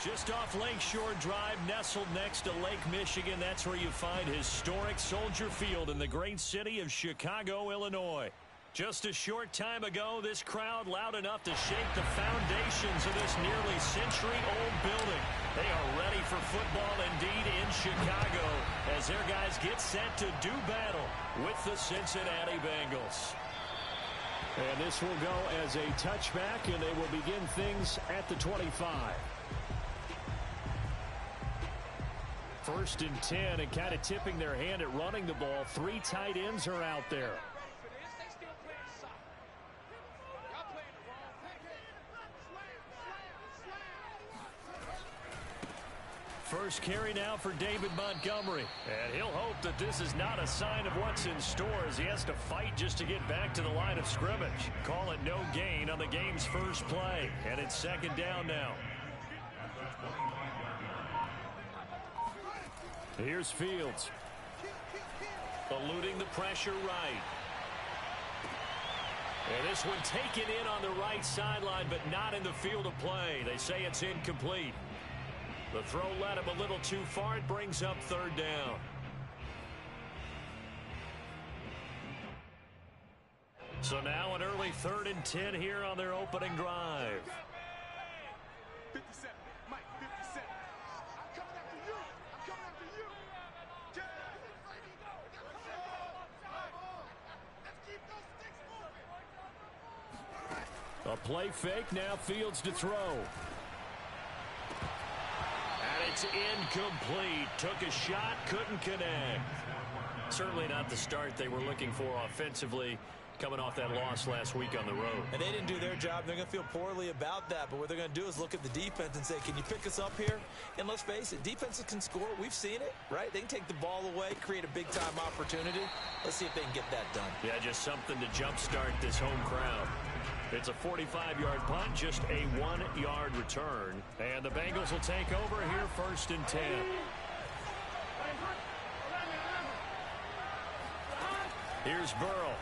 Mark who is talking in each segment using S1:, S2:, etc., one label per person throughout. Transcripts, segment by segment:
S1: Just off Lakeshore Drive, nestled next to Lake Michigan. That's where you find historic Soldier Field in the great city of Chicago, Illinois. Just a short time ago, this crowd loud enough to shake the foundations of this nearly century-old building. They are ready for football indeed in Chicago as their guys get set to do battle with the Cincinnati Bengals. And this will go as a touchback, and they will begin things at the 25. First and 10, and kind of tipping their hand at running the ball. 3 tight ends are out there. First carry now for David Montgomery. And he'll hope that this is not a sign of what's in store as he has to fight just to get back to the line of scrimmage. Call it no gain on the game's first play. And it's second down now. Here's Fields. Eluding the pressure right. And this one taken in on the right sideline, but not in the field of play. They say it's incomplete. The throw led him a little too far. It brings up third down. So now an early 3rd and 10 here on their opening drive.
S2: 57, Mike, 57. I'm coming after you. I'm coming after you. Let's keep those sticks moving.
S1: A play fake, now Fields to throw. And it's incomplete. Took a shot, couldn't connect. Certainly not the start they were looking for offensively, coming off that loss last week on the road.
S3: And they didn't do their job. They're going to feel poorly about that. But what they're going to do is look at the defense and say, can you pick us up here? And let's face it, defenses can score. We've seen it, right? They can take the ball away, create a big-time opportunity. Let's see if they can get that done.
S1: Yeah, just something to jumpstart this home crowd. It's a 45-yard punt, just a 1-yard return. And the Bengals will take over here, 1st and 10. Here's Burrow.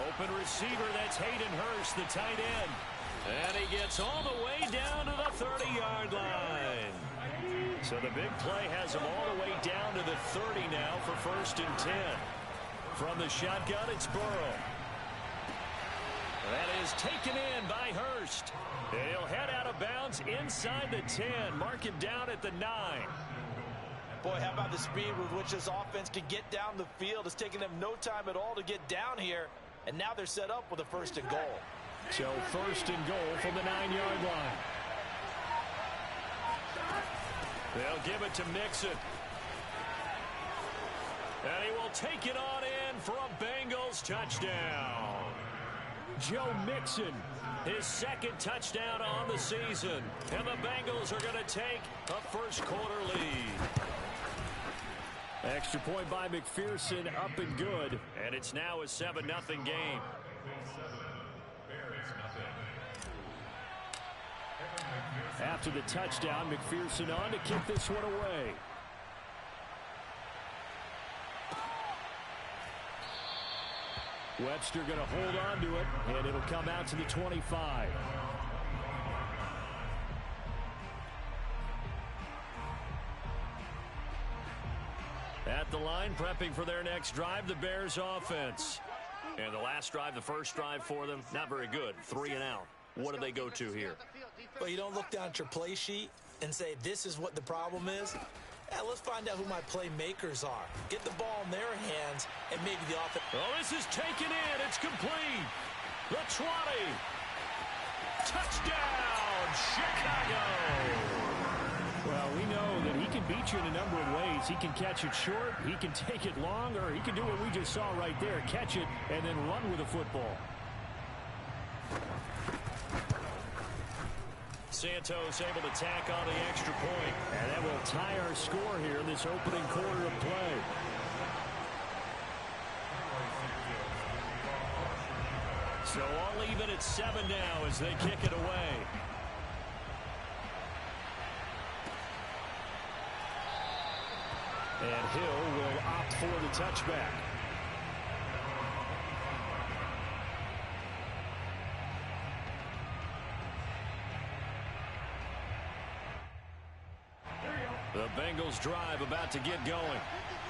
S1: Open receiver, that's Hayden Hurst, the tight end. And he gets all the way down to the 30-yard line. So the big play has him all the way down to the 30 now for 1st and 10. From the shotgun, it's Burrow. That is taken in by Hurst. And he'll head out of bounds inside the 10. Mark him down at the 9.
S3: Boy, how about the speed with which this offense can get down the field? It's taken them no time at all to get down here. And now they're set up with a 1st and goal.
S1: So 1st and goal from the 9-yard line. They'll give it to Mixon. And he will take it on in for a Bengals touchdown. Joe Mixon, his 2nd touchdown on the season. And the Bengals are going to take a first-quarter lead. Extra point by McPherson, up and good. And it's now a 7-0 game. After the touchdown, McPherson on to kick this one away. Webster going to hold on to it, and it'll come out to the 25. At the line, prepping for their next drive, the Bears offense. And the last drive, the first drive for them, not very good. 3 and out. What do they go to here?
S3: Well, you don't look down at your play sheet and say, this is what the problem is. Yeah, let's find out who my playmakers are. Get the ball in their hands, and maybe the offense.
S1: Oh, this is taken in. It's complete. The 20. Touchdown, Chicago. Well, we know that he can beat you in a number of ways. He can catch it short, he can take it long, or he can do what we just saw right there, catch it and then run with the football. Santos able to tack on the extra point. And that will tie our score here in this opening quarter of play. So all even at 7 now as they kick it away. And Hill will opt for the touchback. The Bengals drive about to get going.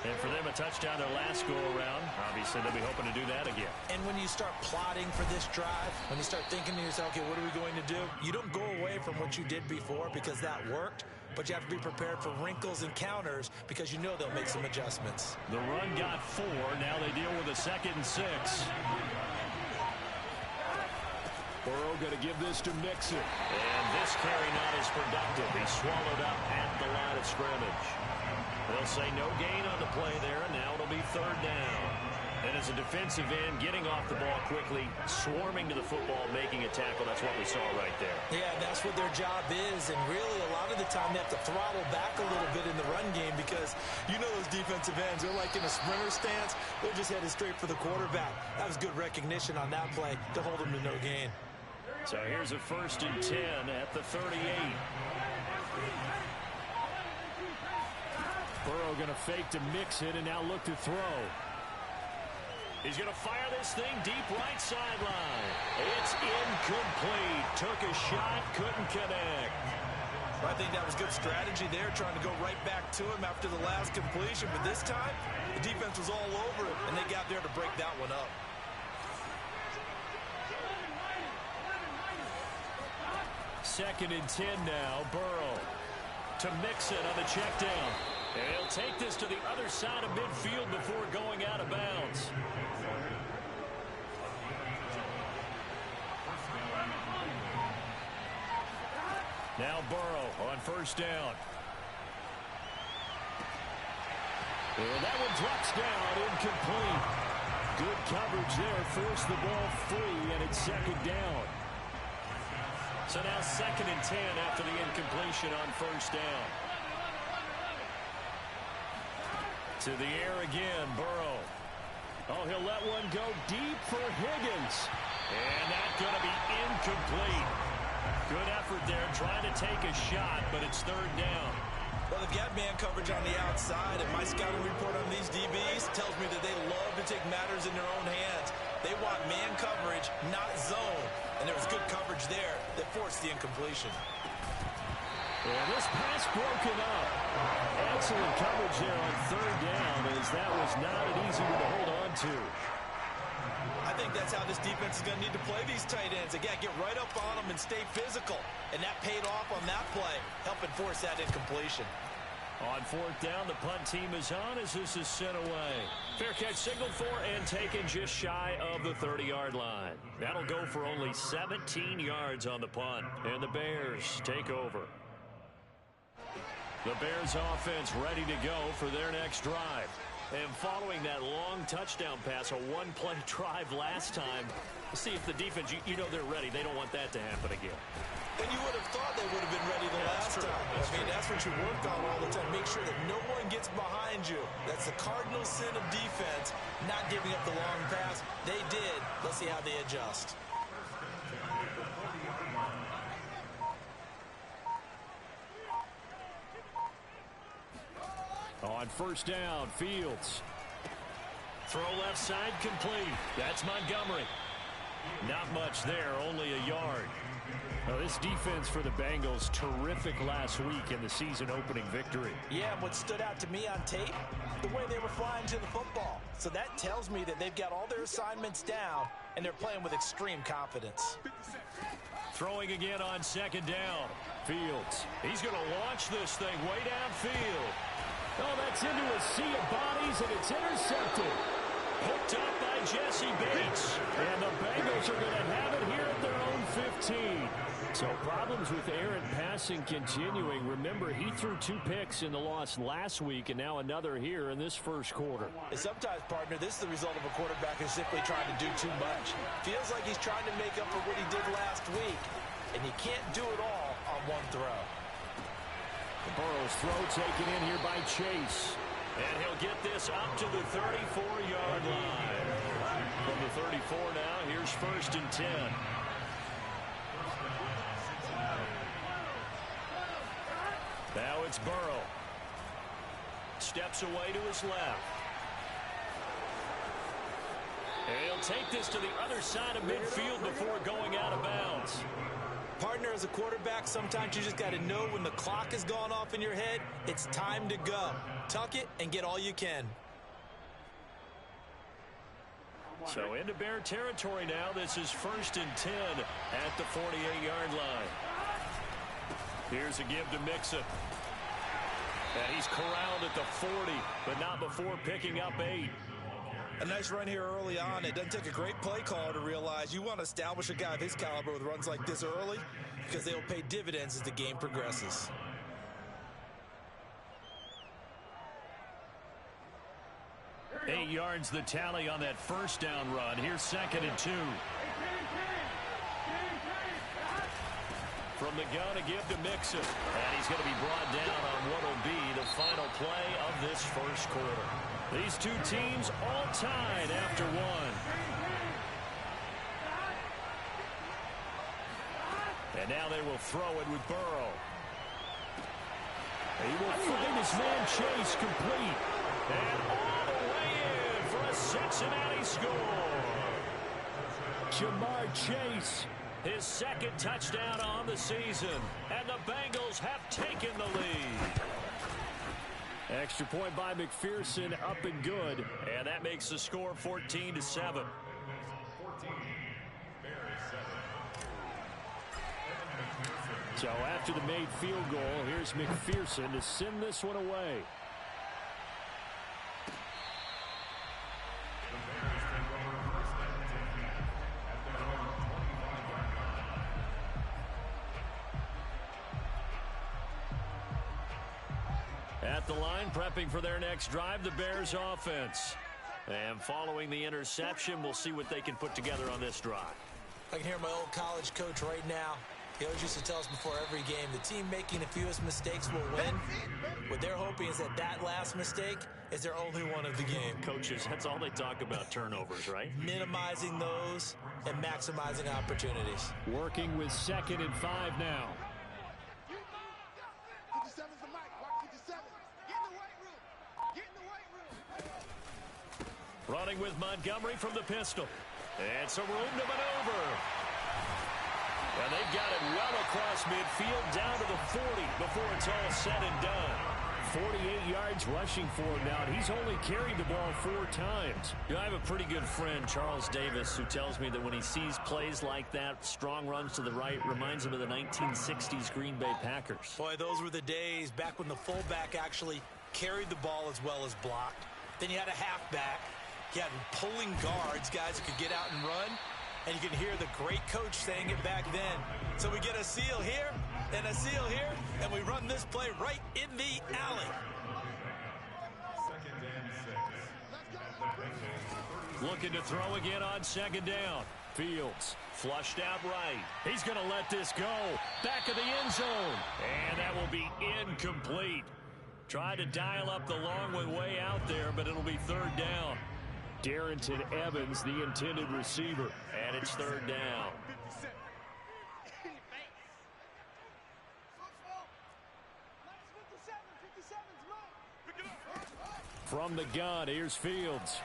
S1: And for them, a touchdown their last go-around. Obviously, they'll be hoping to do that again.
S3: And when you start plotting for this drive, when you start thinking to yourself, okay, what are we going to do? You don't go away from what you did before because that worked, but you have to be prepared for wrinkles and counters because you know they'll make some adjustments.
S1: The run got 4. Now they deal with a 2nd and 6. Burrow going to give this to Mixon. And this carry not as productive. He's swallowed up at the line of scrimmage. They'll say no gain on the play there, and now it'll be 3rd down. And as a defensive end, getting off the ball quickly, swarming to the football, making a tackle, that's what we saw right there.
S3: Yeah, that's what their job is, and really a lot of the time they have to throttle back a little bit in the run game because you know those defensive ends, they're like in a sprinter stance. They're just headed straight for the quarterback. That was good recognition on that play to hold them to no gain.
S1: So here's a 1st and 10 at the 38. Burrow going to fake to mix it and now look to throw. He's going to fire this thing deep right sideline. It's incomplete. Took a shot, couldn't connect.
S3: I think that was good strategy there, trying to go right back to him after the last completion. But this time, the defense was all over it, and they got there to break that one up.
S1: 2nd and 10 now. Burrow to Mixon on the check down. And he'll take this to the other side of midfield before going out of bounds. Now Burrow on 1st down. And that one drops down, incomplete. Good coverage there, forced the ball free, and it's 2nd down. So now 2nd and 10 after the incompletion on 1st down. To the air again, Burrow. Oh, he'll let one go deep for Higgins. And that's going to be incomplete. Good effort there, trying to take a shot, but it's 3rd down.
S3: Well, they've got man coverage on the outside, and my scouting report on these DBs tells me that they love to take matters in their own hands. They want man coverage, not zone. And there was good coverage there that forced the incompletion.
S1: Well, this pass broken up. Excellent coverage there on 3rd down, as that was not an easy one to hold on to.
S3: I think that's how this defense is going to need to play these tight ends. Again, get right up on them and stay physical. And that paid off on that play, helping force that incompletion.
S1: On 4th down, the punt team is on as this is sent away. Fair catch signaled for and taken just shy of the 30-yard line. That'll go for only 17 yards on the punt. And the Bears take over. The Bears offense ready to go for their next drive. And following that long touchdown pass, a one-play drive last time, see if the defense, you know they're ready. They don't want that to happen again.
S3: And you would have thought they would have been ready the last time. That's what you work on all the time. Make sure that no one gets behind you. That's the cardinal sin of defense, not giving up the long pass. They did. Let's see how they adjust.
S1: On 1st down, Fields. Throw left side complete. That's Montgomery. Not much there, only a yard. Now, this defense for the Bengals, terrific last week in the season-opening victory.
S3: Yeah, what stood out to me on tape, the way they were flying to the football. So that tells me that they've got all their assignments down, and they're playing with extreme confidence.
S1: Throwing again on 2nd down. Fields. He's going to launch this thing way downfield. Oh, that's into a sea of bodies, and it's intercepted. Hooked up by Jesse Bates. And the Bengals are going to have it here at their own 15. So problems with errant passing continuing. Remember, he threw 2 picks in the loss last week, and now another here in this first quarter.
S3: And sometimes, partner, this is the result of a quarterback who's simply trying to do too much. Feels like he's trying to make up for what he did last week, and he can't do it all on one throw.
S1: Burrow's throw taken in here by Chase. And he'll get this up to the 34-yard line. From the 34 now, here's 1st and 10. Now it's Burrow. Steps away to his left. And he'll take this to the other side of midfield before going out of bounds.
S3: Partner, as as a quarterback, sometimes you just got to know when the clock has gone off in your head, it's time to go. Tuck it and get all you can.
S1: So into Bear territory now. This is 1st and 10 at the 48-yard line. Here's a give to Mixon. And he's corralled at the 40, but not before picking up 8.
S3: A nice run here early on. It doesn't take a great play caller to realize you want to establish a guy of his caliber with runs like this early because they will pay dividends as the game progresses.
S1: Eight yards the tally on that first down run. Here's 2nd and 2. From the gun, a give to Mixon. And he's going to be brought down on what will be the final play of this first quarter. These two teams all tied after one. And now they will throw it with Burrow. He will find his man Chase complete. And all the way in for a Cincinnati score. Jamar Chase, his 2nd touchdown on the season. And the Bengals have taken the lead. Extra point by McPherson, up and good. And that makes the score 14-7. So after the made field goal, here's McPherson to send this one away. At the line, prepping for their next drive, the Bears offense. And following the interception, we'll see what they can put together on this drive.
S3: I can hear my old college coach right now. He always used to tell us before every game, the team making the fewest mistakes will win. What they're hoping is that last mistake is their only one of the game.
S1: Coaches, that's all they talk about, turnovers, right?
S3: Minimizing those and maximizing opportunities.
S1: Working with 2nd and 5 now.
S2: 57's the mic. Watch 57. Get in the weight room. Get in the weight room.
S1: Running with Montgomery from the pistol. And some room to maneuver. And they've got it well across midfield down to the 40 before it's all said and done. 48 yards rushing for him now, and he's only carried the ball 4 times. You know, I have a pretty good friend, Charles Davis, who tells me that when he sees plays like that, strong runs to the right, reminds him of the 1960s Green Bay Packers.
S3: Boy, those were the days back when the fullback actually carried the ball as well as blocked. Then you had a halfback. You had pulling guards, guys who could get out and run. And you can hear the great coach saying it back then. So we get a seal here and a seal here, and we run this play right in the alley.
S1: Looking to throw again on 2nd down. Fields flushed out right. He's going to let this go. Back of the end zone. And that will be incomplete. Tried to dial up the long one way out there, but it'll be 3rd down. Darrington Evans, the intended receiver, and it's 3rd down. From the gun, here's Fields.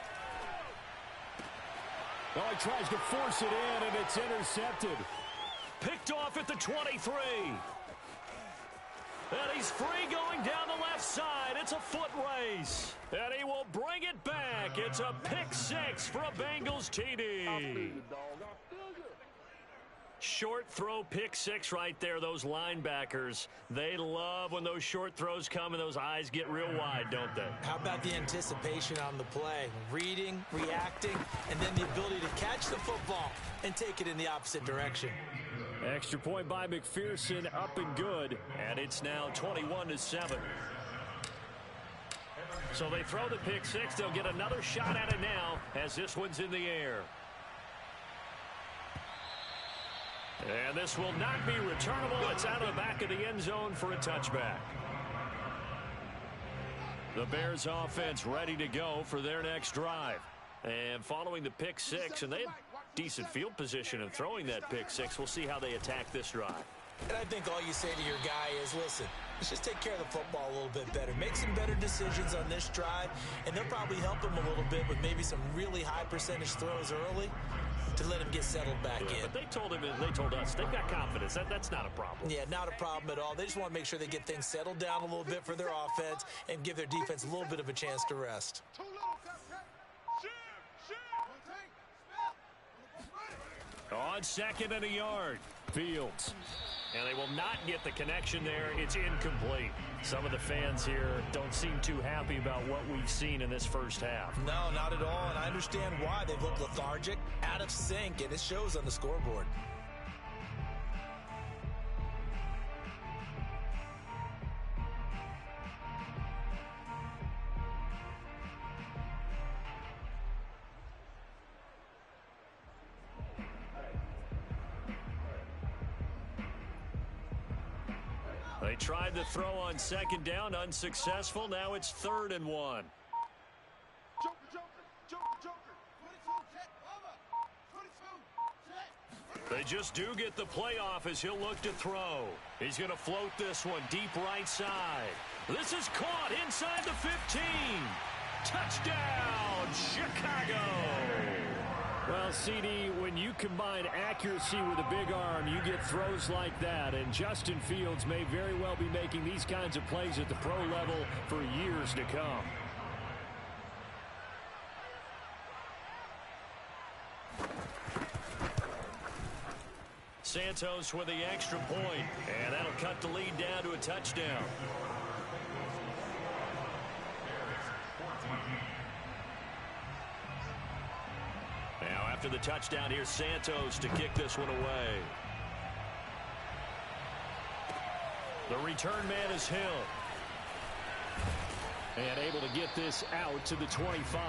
S1: Oh, he tries to force it in, and it's intercepted. Picked off at the 23. And he's free going down the left side. It's a foot race. And he will bring it back. It's a pick 6 for a Bengals TD. Short throw pick 6 right there. Those linebackers, they love when those short throws come and those eyes get real wide, don't they?
S3: How about the anticipation on the play? Reading, reacting, and then the ability to catch the football and take it in the opposite direction.
S1: Extra point by McPherson, up and good, and it's now 21-7. So they throw the pick 6. They'll get another shot at it now as this one's in the air. And this will not be returnable. It's out of the back of the end zone for a touchback. The Bears offense ready to go for their next drive. And following the pick 6, and they have decent field position of throwing that pick 6. We'll see how they attack this drive.
S3: And I think all you say to your guy is, listen, let's just take care of the football a little bit better. Make some better decisions on this drive, and they'll probably help him a little bit with maybe some really high percentage throws early. to let him get settled back in.
S1: But they told us, they've got confidence. That's not a problem.
S3: Yeah, not a problem at all. They just want to make sure they get things settled down a little bit for their offense and give their defense a little bit of a chance to rest.
S2: Too little,
S1: On second and a yard, Fields. And they will not get the connection there. It's incomplete. Some of the fans here don't seem too happy about what we've seen in this first half.
S3: No, not at all, and I understand why. They've looked lethargic, out of sync, and it shows on the scoreboard.
S1: They tried to throw on second down, unsuccessful. Now it's 3rd and 1. They just do get the playoff as he'll look to throw. He's going to float this one deep right side. This is caught inside the 15. Touchdown, Chicago. Well, CD, when you combine accuracy with a big arm, you get throws like that. And Justin Fields may very well be making these kinds of plays at the pro level for years to come. Santos with the extra point, and that'll cut the lead down to a touchdown. Now after the touchdown, here's Santos to kick this one away. The return man is Hill. And able to get this out to the 25.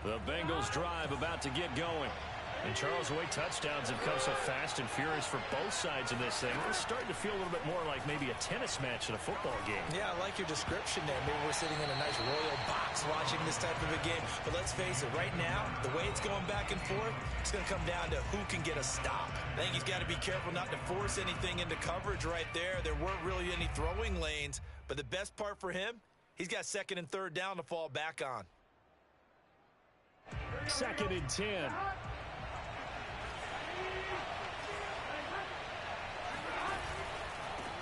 S1: The Bengals drive about to get going. And Charles, the way touchdowns have come so fast and furious for both sides of this thing, it's starting to feel a little bit more like maybe a tennis match in a football game.
S3: Yeah, I like your description there. Maybe we're sitting in a nice royal box watching this type of a game. But let's face it, right now, the way it's going back and forth, it's going to come down to who can get a stop. I think he's got to be careful not to force anything into coverage right there. There weren't really any throwing lanes. But the best part for him, he's got 2nd and 3rd down to fall back on.
S1: 2nd and 10.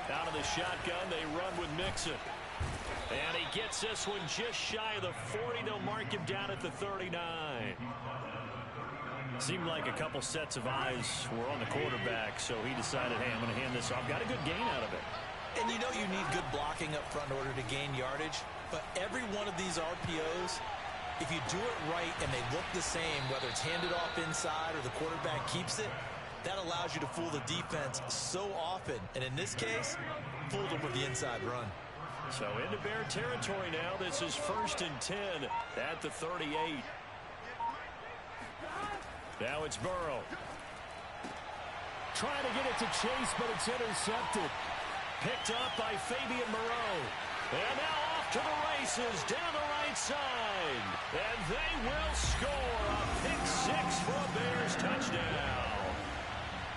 S1: Out of the shotgun, they run with Mixon. And he gets this one just shy of the 40. They'll mark him down at the 39. Seemed like a couple sets of eyes were on the quarterback, so he decided, hey, I'm going to hand this off. Got a good gain out of it.
S3: And you know you need good blocking up front in order to gain yardage. But every one of these RPOs, if you do it right and they look the same, whether it's handed off inside or the quarterback keeps it, that allows you to fool the defense so often. And in this case, fooled them with the inside run.
S1: So into Bear territory now. This is 1st and 10 at the 38. Now it's Burrow. Trying to get it to Chase, but it's intercepted. Picked up by Fabian Moreau. And now off to the races down the right side. And they will score a pick 6 for a Bears touchdown.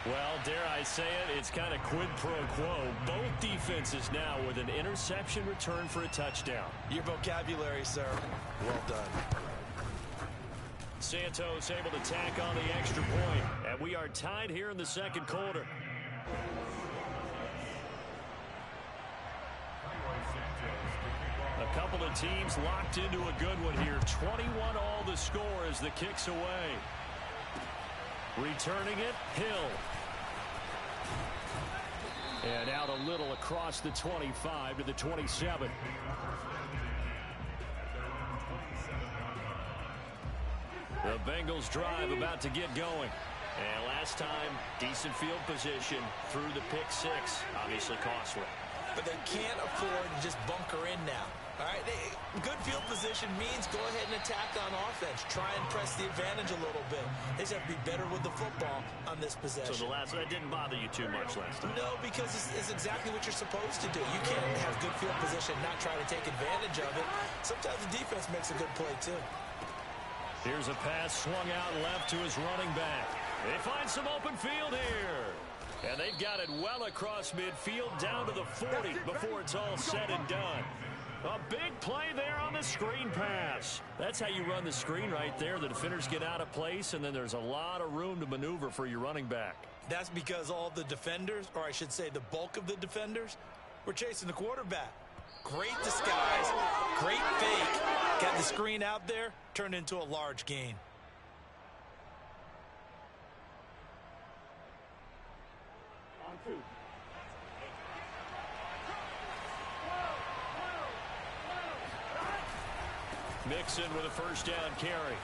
S1: Well, dare I say it, it's kind of quid pro quo. Both defenses now with an interception return for a touchdown.
S3: Your vocabulary, sir. Well done.
S1: Santos able to tack on the extra point. And we are tied here in the 2nd quarter. A couple of teams locked into a good one here. 21 all the score as the kick's away. Returning it, Hill. And out a little across the 25 to the 27. The Bengals drive about to get going. And last time, decent field position through the pick 6. Obviously costly.
S3: But they can't afford to just bunker in now. All right, good field position means go ahead and attack on offense. Try and press the advantage a little bit. They just have to be better with the football on this possession.
S1: So that didn't bother you too much last time?
S3: No, because it's exactly what you're supposed to do. You can't have good field position and not try to take advantage of it. Sometimes the defense makes a good play, too.
S1: Here's a pass swung out left to his running back. They find some open field here. And they've got it well across midfield down to the 40 before it's all said and done. A big play there on the screen pass. That's how you run the screen right there. The defenders get out of place, and then there's a lot of room to maneuver for your running back.
S3: That's because all the defenders, or I should say the bulk of the defenders, were chasing the quarterback. Great disguise, great fake. Got the screen out there, turned into a large gain.
S1: Mixon with a first down carry.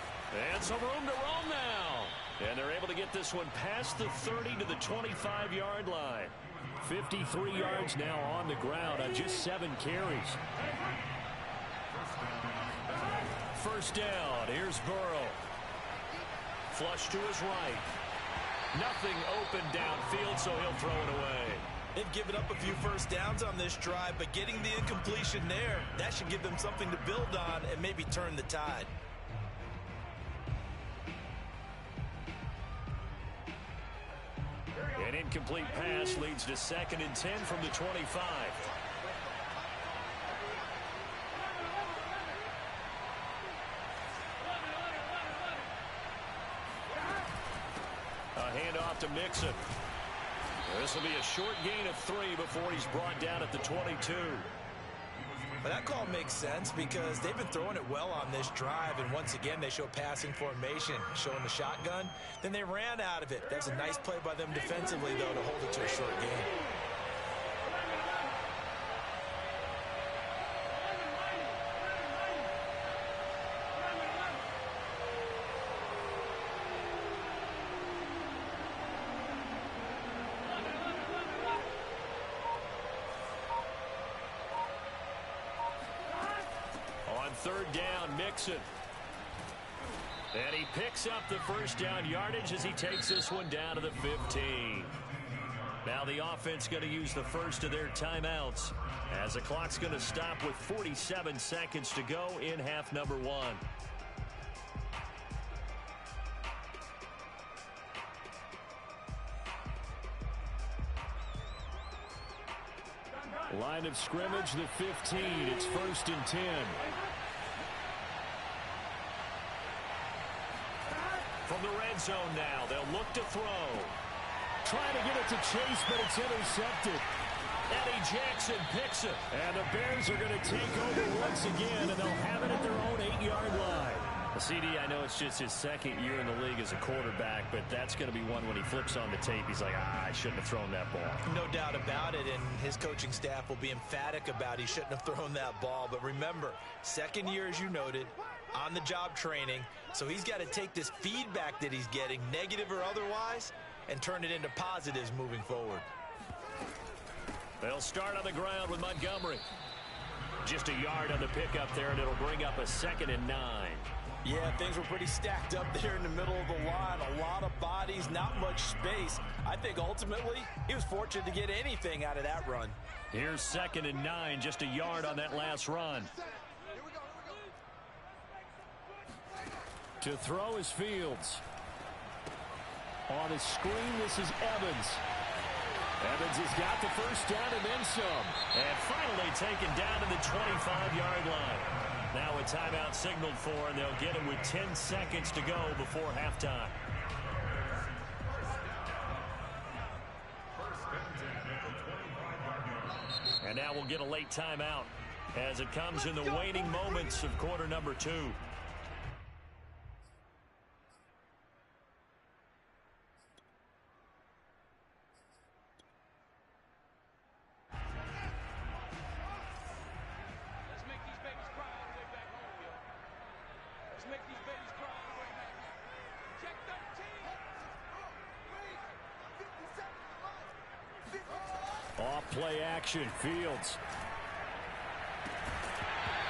S1: And some room to roam now. And they're able to get this one past the 30 to the 25-yard line. 53 yards now on the ground on just 7 carries. First down. Here's Burrow. Flush to his right. Nothing open downfield, so he'll throw it away.
S3: They've given up a few first downs on this drive, but getting the incompletion there, that should give them something to build on and maybe turn the tide.
S1: An incomplete pass leads to 2nd and 10 from the 25. A handoff to Mixon. This will be a short gain of 3 before he's brought down at the 22.
S3: But that call makes sense because they've been throwing it well on this drive, and once again they show passing formation, showing the shotgun. Then they ran out of it. That's a nice play by them defensively, though, to hold it to a short gain.
S1: Third down, Mixon. And he picks up the first down yardage as he takes this one down to the 15. Now the offense going to use the first of their timeouts as the clock's going to stop with 47 seconds to go in half number 1. Line of scrimmage, the 15. It's 1st and 10. From the red zone now, they'll look to throw. Trying to get it to Chase, but it's intercepted. Eddie Jackson picks it. And the Bears are going to take over once again, and they'll have it at their own 8-yard line. CD, I know it's just his 2nd year in the league as a quarterback, but that's going to be one when he flips on the tape. He's like, I shouldn't have thrown that ball.
S3: No doubt about it, and his coaching staff will be emphatic about he shouldn't have thrown that ball. But remember, 2nd year, as you noted, on-the-job training, so he's got to take this feedback that he's getting, negative or otherwise, and turn it into positives moving forward.
S1: They'll start on the ground with Montgomery. Just a yard on the pickup there, and it'll bring up a 2nd and 9.
S3: Yeah, things were pretty stacked up there in the middle of the line. A lot of bodies, not much space. I think ultimately he was fortunate to get anything out of that run.
S1: Here's 2nd and 9, just a yard on that last run. To throw is Fields. On his screen, this is Evans. Evans has got the first down and then some. And finally taken down to the 25-yard line. Now a timeout signaled for, and they'll get him with 10 seconds to go before halftime. And now we'll get a late timeout as it comes in the waning moments of quarter number 2. Off play action, Fields.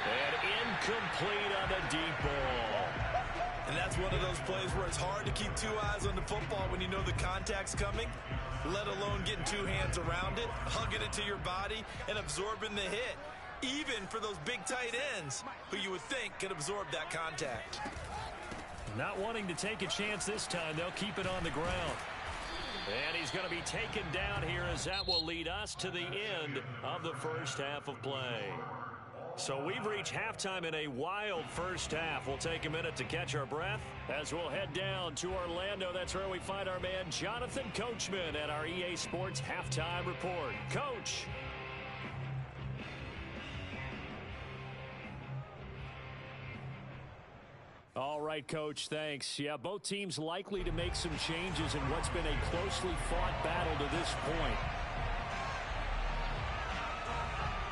S1: And incomplete on the deep ball.
S3: And that's one of those plays where it's hard to keep two eyes on the football when you know the contact's coming, let alone getting two hands around it, hugging it to your body, and absorbing the hit, even for those big tight ends who you would think could absorb that contact.
S1: Not wanting to take a chance this time, they'll keep it on the ground. And he's going to be taken down here as that will lead us to the end of the first half of play. So we've reached halftime in a wild first half. We'll take a minute to catch our breath as we'll head down to Orlando. That's where we find our man Jonathan Coachman at our EA Sports Halftime Report. Coach. All right, Coach, thanks. Yeah, both teams likely to make some changes in what's been a closely fought battle to this point.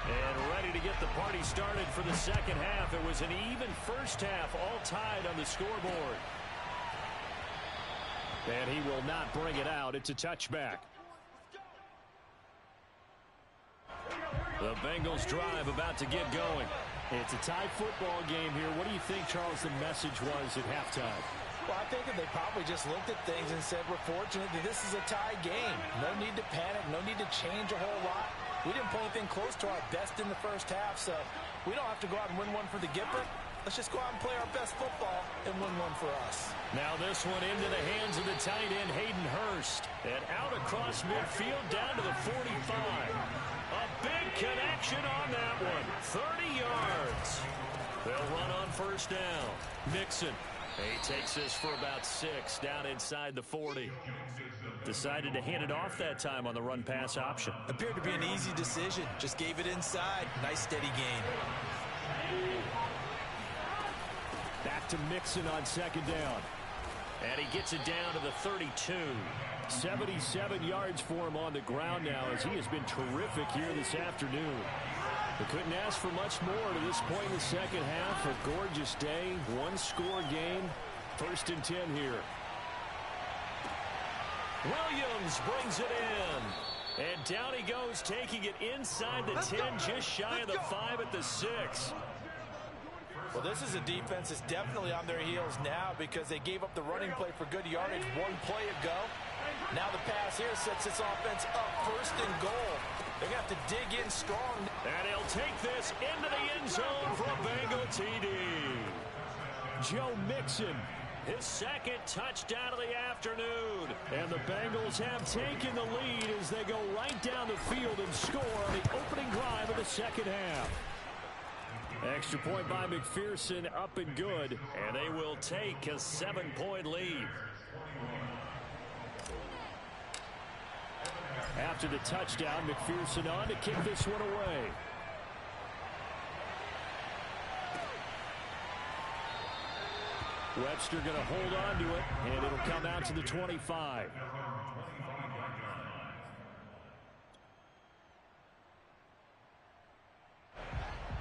S1: And ready to get the party started for the second half. It was an even first half, all tied on the scoreboard. And he will not bring it out. It's a touchback. The Bengals drive about to get going. It's a tie football game here. What do you think, Charles, the message was at halftime?
S3: Well, I think that they probably just looked at things and said, we're fortunate that this is a tie game. No need to panic. No need to change a whole lot. We didn't play anything close to our best in the first half, so we don't have to go out and win one for the Gipper. Let's just go out and play our best football and win one for us.
S1: Now this one into the hands of the tight end, Hayden Hurst. And out across midfield down to the 45. A big connection on that one. 30 yards. They'll run on first down. Mixon. He takes this for about 6 down inside the 40. Decided to hand it off that time on the run-pass option.
S3: Appeared to be an easy decision. Just gave it inside. Nice steady gain.
S1: Back to Mixon on second down. And he gets it down to the 32. 77 yards for him on the ground now as he has been terrific here this afternoon. They couldn't ask for much more to this point in the second half. A gorgeous day, one-score game. 1st and 10 here. Williams brings it in. And down he goes, taking it inside the 10, just shy of the 5 at the 6.
S3: Well, this is a defense that's definitely on their heels now because they gave up the running play for good yardage one play ago. Now the pass here sets this offense up 1st and goal. They're going to have to dig in strong.
S1: And he'll take this into the end zone for a Bengal TD. Joe Mixon, his second touchdown of the afternoon. And the Bengals have taken the lead as they go right down the field and score on the opening drive of the second half. Extra point by McPherson, up and good. And they will take a 7-point lead. After the touchdown, McPherson on to kick this one away. Webster going to hold on to it, and it'll come out to the 25.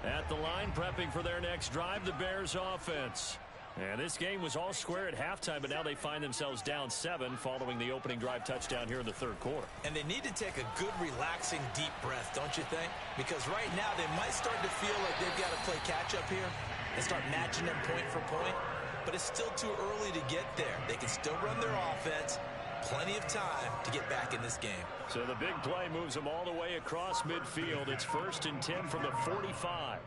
S1: At the line, prepping for their next drive, the Bears offense. And this game was all square at halftime, but now they find themselves down 7 following the opening drive touchdown here in the third quarter.
S3: And they need to take a good, relaxing, deep breath, don't you think? Because right now they might start to feel like they've got to play catch-up here and start matching them point for point. But it's still too early to get there. They can still run their offense. Plenty of time to get back in this game.
S1: So the big play moves them all the way across midfield. It's 1st and 10 from the 45.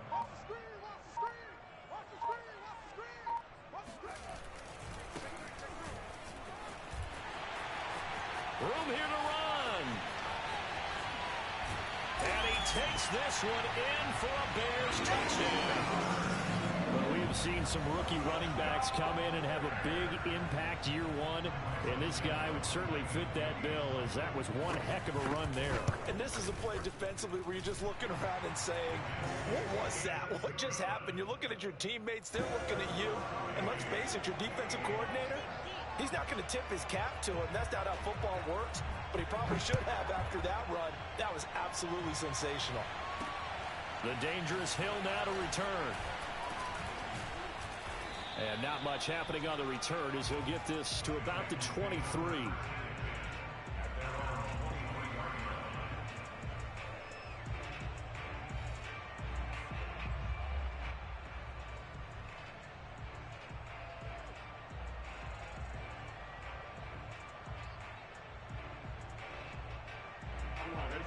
S1: Room here to run. And he takes this one in for a Bears touchdown. Well, we have seen some rookie running backs come in and have a big impact year one. And this guy would certainly fit that bill, as that was one heck of a run there.
S3: And this is a play defensively where you're just looking around and saying, what was that? What just happened? You're looking at your teammates. They're looking at you. And let's face it, your defensive coordinator, he's not going to tip his cap to him. That's not how football works. But he probably should have after that run. That was absolutely sensational.
S1: The dangerous Hill now to return. And not much happening on the return as he'll get this to about the 23.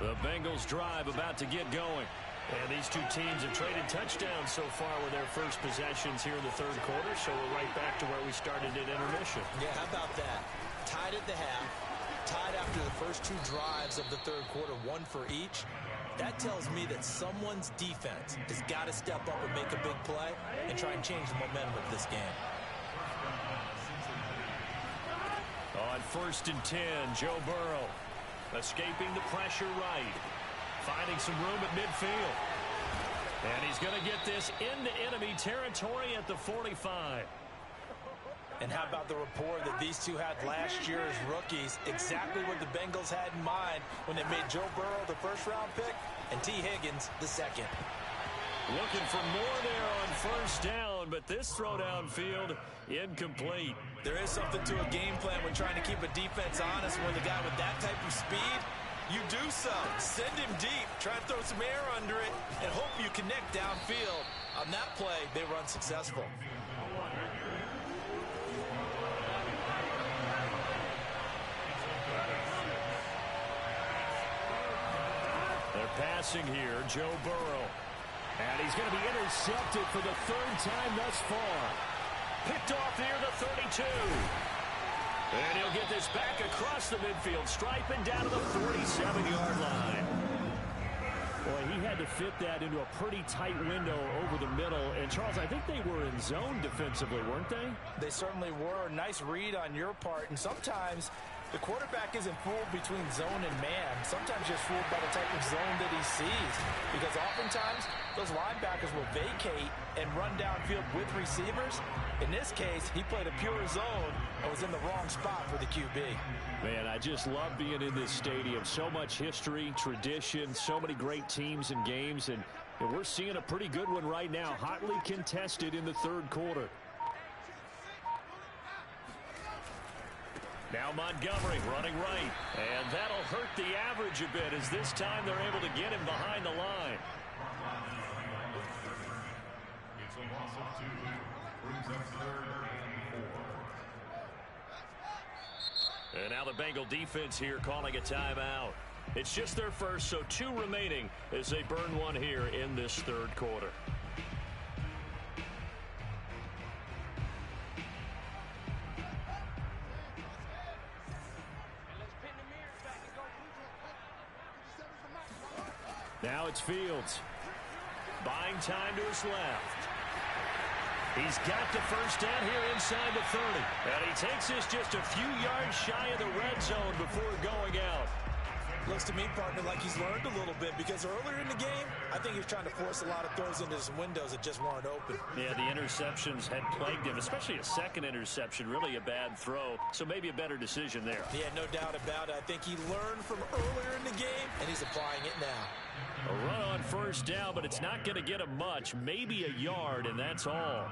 S1: The Bengals drive about to get going. And these two teams have traded touchdowns so far with their first possessions here in the third quarter, so we're right back to where we started at intermission.
S3: Yeah, how about that? Tied at the half, tied after the first two drives of the third quarter, one for each. That tells me that someone's defense has got to step up and make a big play and try and change the momentum of this game.
S1: On 1st and 10, Joe Burrow escaping the pressure right. Finding some room at midfield. And he's going to get this into enemy territory at the 45.
S3: And how about the rapport that these two had last year as rookies? Exactly what the Bengals had in mind when they made Joe Burrow the first-round pick and T. Higgins the second.
S1: Looking for more there on 1st down, but this throw downfield incomplete.
S3: There is something to a game plan when trying to keep a defense honest. When the guy with that type of speed, you do so. Send him deep. Try and throw some air under it and hope you connect downfield. On that play, they were unsuccessful.
S1: They're passing here, Joe Burrow. And he's going to be intercepted for the 3rd time thus far. Picked off near the 32. And he'll get this back across the midfield stripe and down to the 47-yard line. Boy, he had to fit that into a pretty tight window over the middle. And, Charles, I think they were in zone defensively, weren't they?
S3: They certainly were. Nice read on your part. And sometimes the quarterback isn't fooled between zone and man. Sometimes just fooled by the type of zone that he sees. Because oftentimes those linebackers will vacate and run downfield with receivers. In this case, he played a pure zone and was in the wrong spot for the QB.
S1: Man, I just love being in this stadium. So much history, tradition, so many great teams and games. And we're seeing a pretty good one right now, hotly contested in the third quarter. Now Montgomery running right. And that'll hurt the average a bit as this time they're able to get him behind the line.
S4: It's a loss of 2. Brings up 3rd and 4.
S1: And now the Bengal defense here calling a timeout. It's just their first, so 2 remaining as they burn one here in this third quarter. Now it's Fields. Buying time to his left. He's got the first down here inside the 30. And he takes this just a few yards shy of the red zone before going out.
S3: Looks to me, partner, like he's learned a little bit because earlier in the game, I think he was trying to force a lot of throws into some windows that just weren't open.
S1: Yeah, the interceptions had plagued him, especially a second interception, really a bad throw. So maybe a better decision there.
S3: Yeah, no doubt about it. I think he learned from earlier in the game, and he's applying it now.
S1: A run on first down, but it's not going to get him much. Maybe a yard, and that's all.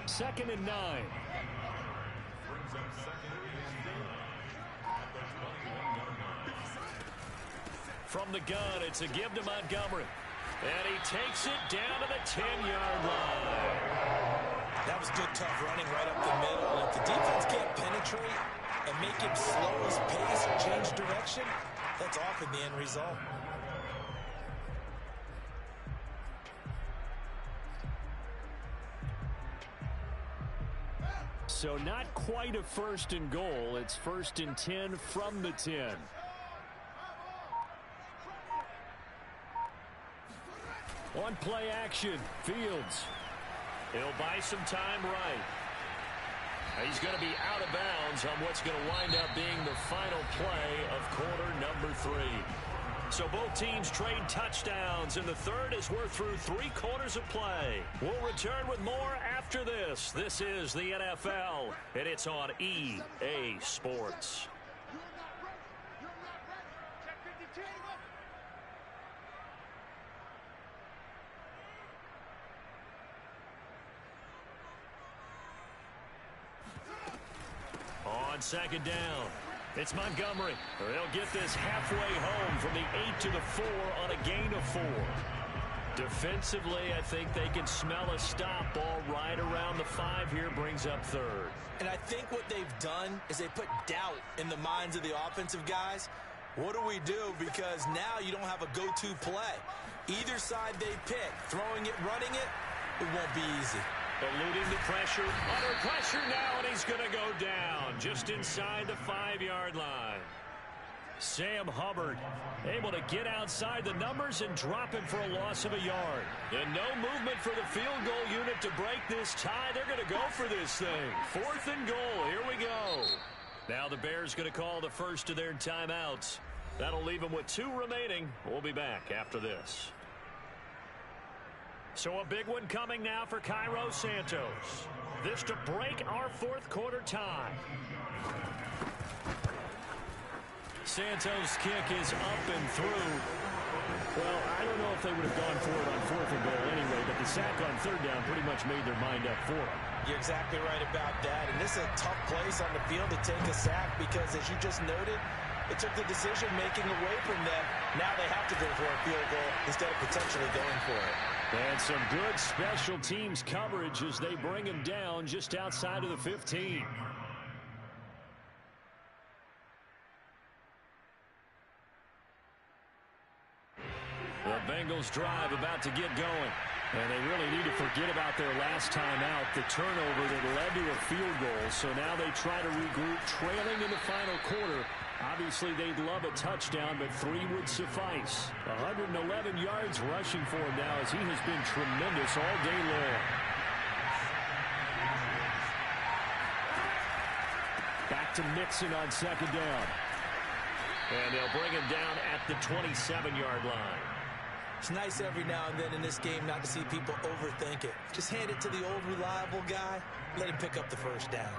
S1: 2nd and 9.
S4: Brings up 2nd and 9.
S1: From the gun, it's a give to Montgomery. And he takes it down to the 10-yard line.
S3: That was good, tough running right up the middle. And if the defense can't penetrate and make him slow his pace or change direction, that's often the end result.
S1: So not quite a 1st and goal. It's 1st and 10 from the 10. On play action, Fields. He'll buy some time right. He's going to be out of bounds on what's going to wind up being the final play of quarter number 3. So both teams trade touchdowns, and the third as we're through 3 quarters of play. We'll return with more after this. This is the NFL, and it's on EA Sports. On 2nd down, it's Montgomery. They'll get this halfway home from the 8 to the 4 on a gain of 4. Defensively, I think they can smell a stop. Ball right around the 5 here, brings up 3rd.
S3: And I think what they've done is they put doubt in the minds of the offensive guys. What do we do? Because now you don't have a go-to play. Either side they pick, throwing it, running it, it won't be easy.
S1: Eluding the pressure, under pressure now, and he's going to go down just inside the 5-yard line. Sam Hubbard able to get outside the numbers and drop him for a loss of a yard. And no movement for the field goal unit to break this tie. They're going to go for this thing. 4th and goal. Here we go. Now the Bears going to call the first of their timeouts. That'll leave them with 2 remaining. We'll be back after this. So a big one coming now for Cairo Santos. This to break our 4th quarter tie. Santos' kick is up and through. Well, I don't know if they would have gone for it on 4th and goal anyway, but the sack on 3rd down pretty much made their mind up for it.
S3: You're exactly right about that. And this is a tough place on the field to take a sack because, as you just noted, it took the decision-making away from them. Now they have to go for a field goal instead of potentially going for it.
S1: And some good special teams coverage as they bring him down just outside of the 15. The Bengals drive about to get going. And they really need to forget about their last time out, the turnover that led to a field goal. So now they try to regroup, trailing in the final quarter. Obviously, they'd love a touchdown, but 3 would suffice. 111 yards rushing for him now as he has been tremendous all day long. Back to Mixon on 2nd down. And they'll bring him down at the 27-yard line.
S3: It's nice every now and then in this game not to see people overthink it. Just hand it to the old reliable guy. Let him pick up the 1st down.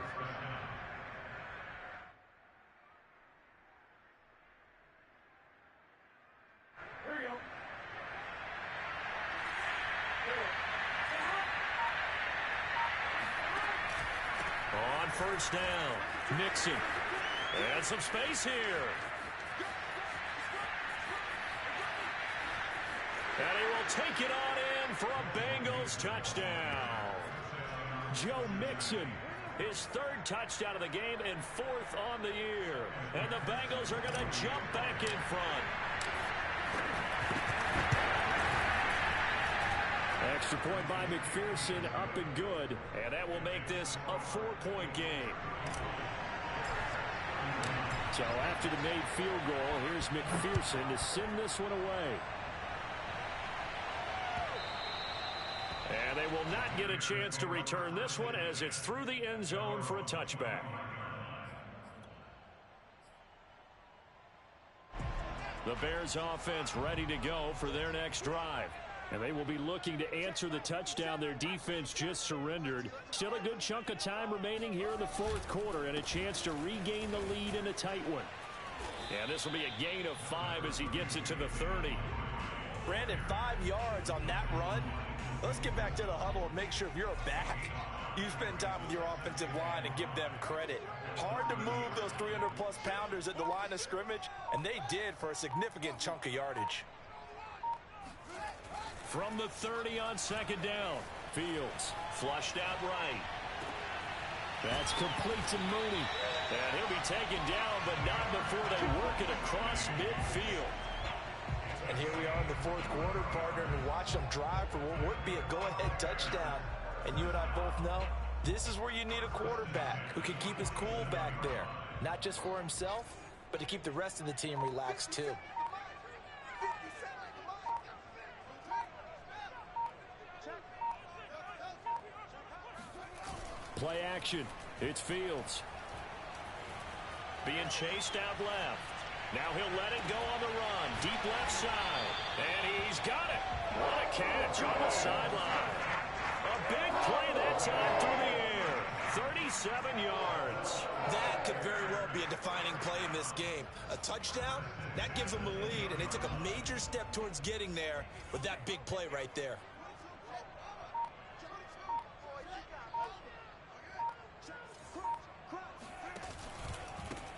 S1: On 1st down, Mixon. And some space here. And he will take it on in for a Bengals touchdown. Joe Mixon, his 3rd touchdown of the game and 4th on the year. And the Bengals are going to jump back in front. Extra point by McPherson, up and good. And that will make this a 4-point game. So after the made field goal, here's McPherson to send this one away. And they will not get a chance to return this one as it's through the end zone for a touchback. The Bears offense ready to go for their next drive. And they will be looking to answer the touchdown their defense just surrendered. Still a good chunk of time remaining here in the 4th quarter and a chance to regain the lead in a tight one. And this will be a gain of 5 as he gets it to the 30.
S3: Brandon, 5 yards on that run. Let's get back to the huddle and make sure if you're back, you spend time with your offensive line and give them credit. Hard to move those 300-plus pounders at the line of scrimmage, and they did for a significant chunk of yardage.
S1: From the 30 on 2nd down, Fields flushed out right. That's complete to Mooney. And he'll be taken down, but not before they work it across midfield.
S3: And here we are in the 4th quarter, partner, and watch them drive for what would be a go-ahead touchdown. And you and I both know this is where you need a quarterback who can keep his cool back there. Not just for himself, but to keep the rest of the team relaxed too.
S1: Play action. It's Fields. Being chased out left. Now he'll let it go on the run. Deep left side. And he's got it. What a catch on the sideline. A big play that time through the air. 37 yards.
S3: That could very well be a defining play in this game. A touchdown, that gives them the lead, and they took a major step towards getting there with that big play right there.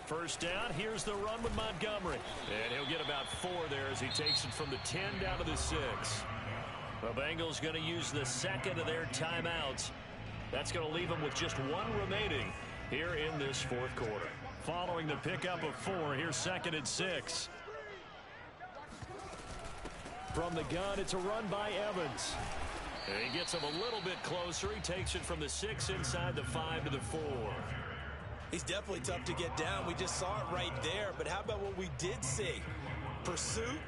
S1: First down, here's the run with Montgomery. And he'll get about 4 there as he takes it from the 10 down to the 6. The Bengals going to use the 2nd of their timeouts. That's going to leave them with just 1 remaining here in this 4th quarter. Following the pickup of 4, here's 2nd and 6. From the gun, it's a run by Evans. And he gets him a little bit closer. He takes it from the 6 inside the 5 to the 4.
S3: He's definitely tough to get down. We just saw it right there. But how about what we did see? Pursuit,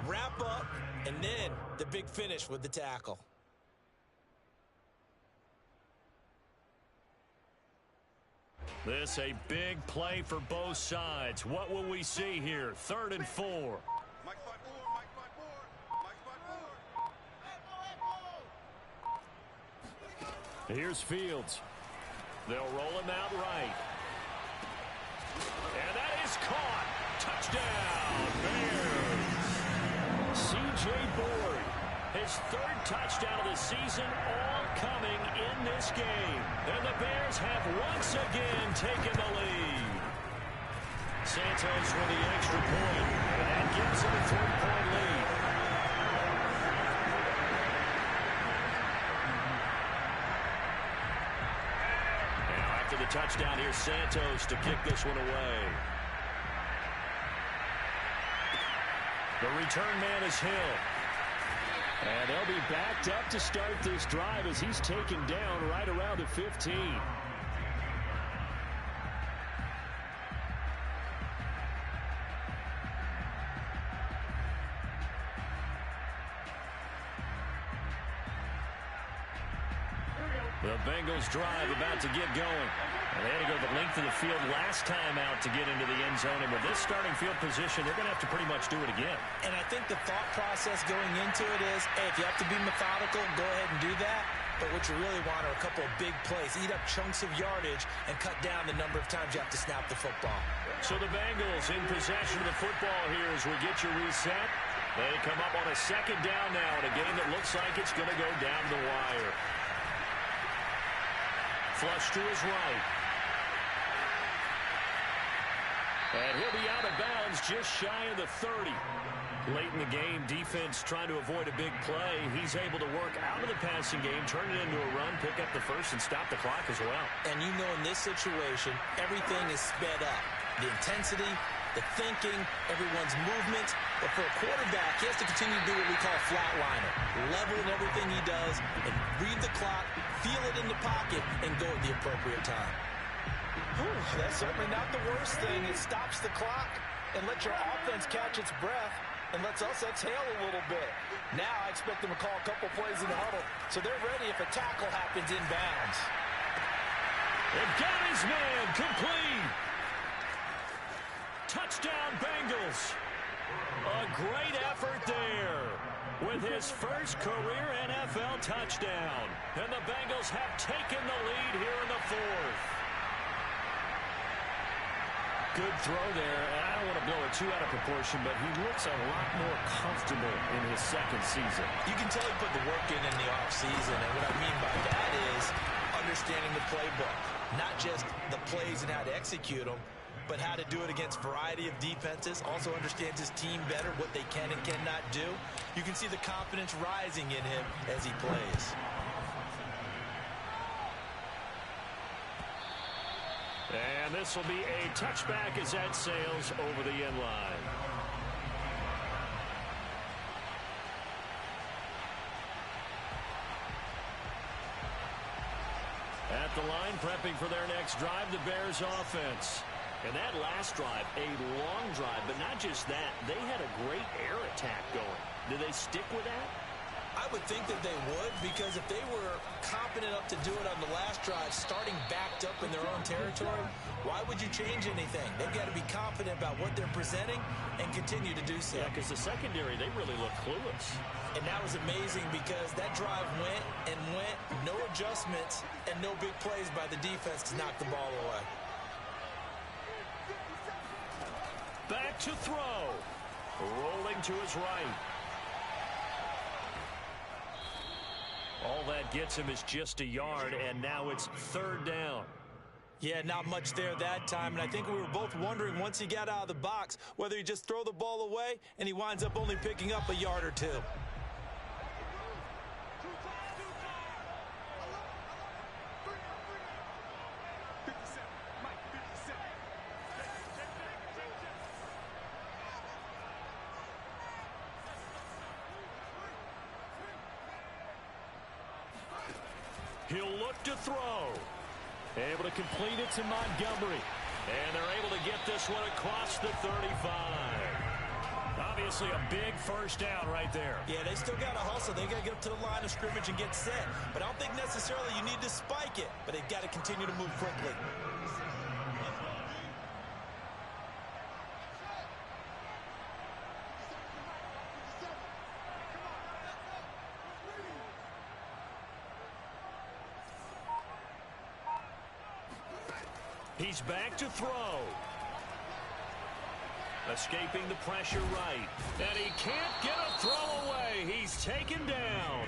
S3: wrap up, and then the big finish with the tackle.
S1: This a big play for both sides. What will we see here? 3rd and 4.
S2: Mike spot 4, Mike spot 4, Mike spot 4.
S1: Here's Fields. They'll roll him out right. And that is caught. Touchdown, Bears. C.J. Board, his 3rd touchdown of the season, all coming in this game. And the Bears have once again taken the lead. Santos with the extra point, and that gives them a 3-point lead. Now after the touchdown, here's Santos to kick this one away. The return man is Hill. And they'll be backed up to start this drive as he's taken down right around the 15. The Bengals drive about to get going. And they had to go the length of the field last time out to get into the end zone. And with this starting field position, they're going to have to pretty much do it again.
S3: And I think the thought process going into it is, hey, if you have to be methodical, go ahead and do that. But what you really want are a couple of big plays. Eat up chunks of yardage and cut down the number of times you have to snap the football.
S1: So the Bengals in possession of the football here as we get you reset. They come up on a 2nd down now in a game that looks like it's going to go down the wire. Flush to his right. And he'll be out of bounds just shy of the 30. Late in the game, defense trying to avoid a big play. He's able to work out of the passing game, turn it into a run, pick up the 1st, and stop the clock as well.
S3: And you know in this situation, everything is sped up. The intensity, the thinking, everyone's movement. But for a quarterback, he has to continue to do what we call flatliner. Level in everything he does and read the clock, feel it in the pocket, and go at the appropriate time.
S5: Whew, that's certainly not the worst thing. It stops the clock and lets your offense catch its breath and lets us exhale a little bit. Now I expect them to call a couple plays in the huddle so they're ready if a tackle happens inbounds.
S1: They've got his man complete. Touchdown Bengals. A great effort there with his first career NFL touchdown. And the Bengals have taken the lead here in the 4th. Good throw there, and I don't want to blow it too out of proportion, but he looks a lot more comfortable in his 2nd season.
S3: You can tell he put the work in the offseason, and what I mean by that is understanding the playbook. Not just the plays and how to execute them, but how to do it against a variety of defenses. Also understands his team better, what they can and cannot do. You can see the confidence rising in him as he plays.
S1: And this will be a touchback as that sails over the end line. At the line, prepping for their next drive, the Bears offense. And that last drive, a long drive, but not just that. They had a great air attack going. Do they stick with that?
S3: I would think that they would, because if they were confident enough to do it on the last drive, starting backed up in their own territory, why would you change anything? They've got to be confident about what they're presenting and continue to do so.
S1: Yeah, because the secondary, they really look clueless.
S3: And that was amazing because that drive went and went, no adjustments, and no big plays by the defense to knock the ball away.
S1: Back to throw. Rolling to his right. All that gets him is just a yard, and now it's 3rd down.
S3: Yeah, not much there that time, and I think we were both wondering once he got out of the box whether he just throw the ball away, and he winds up only picking up a yard or 2.
S1: He'll look to throw. Able to complete it to Montgomery. And they're able to get this one across the 35. Obviously a big first down right there.
S3: Yeah, they still got to hustle. They got to get up to the line of scrimmage and get set. But I don't think necessarily you need to spike it. But they've got to continue to move quickly.
S1: He's back to throw. Escaping the pressure right. And he can't get a throw away. He's taken down.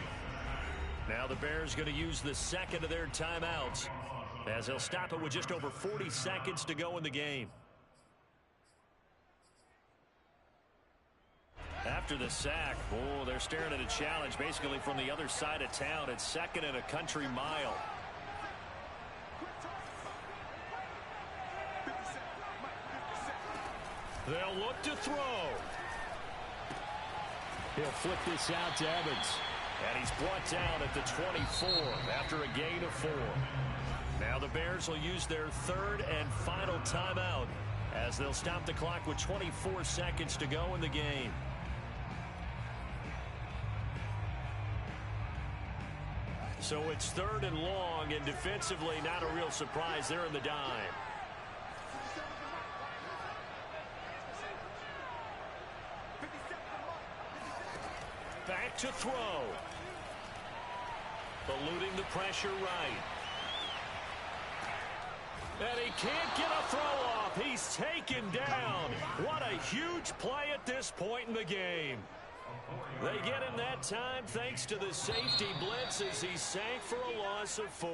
S1: Now the Bears going to use the second of their timeouts as they'll stop it with just over 40 seconds to go in the game. After the sack, oh, they're staring at a challenge basically from the other side of town. It's second and a country mile. They'll look to throw. He'll flip this out to Evans. And he's brought down at the 24 after a gain of 4. Now the Bears will use their third and final timeout as they'll stop the clock with 24 seconds to go in the game. So it's third and long, and defensively not a real surprise. They're in the dime. Back to throw. Eluding the pressure right. And he can't get a throw off. He's taken down. What a huge play at this point in the game. They get him that time thanks to the safety blitz as he sank for a loss of 4.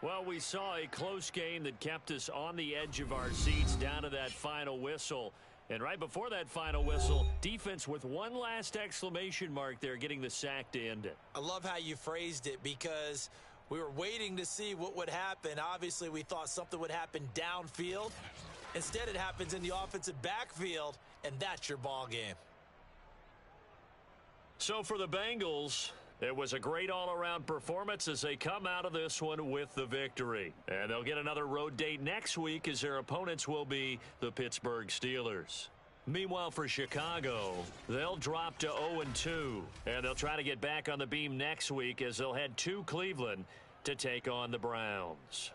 S1: Well, we saw a close game that kept us on the edge of our seats down to that final whistle. And right before that final whistle, defense with one last exclamation mark there, getting the sack to end it.
S3: I love how you phrased it because we were waiting to see what would happen. Obviously, we thought something would happen downfield. Instead, it happens in the offensive backfield, and that's your ball game.
S1: So for the Bengals, it was a great all-around performance as they come out of this one with the victory. And they'll get another road date next week as their opponents will be the Pittsburgh Steelers. Meanwhile, for Chicago, they'll drop to 0-2. And they'll try to get back on the beam next week as they'll head to Cleveland to take on the Browns.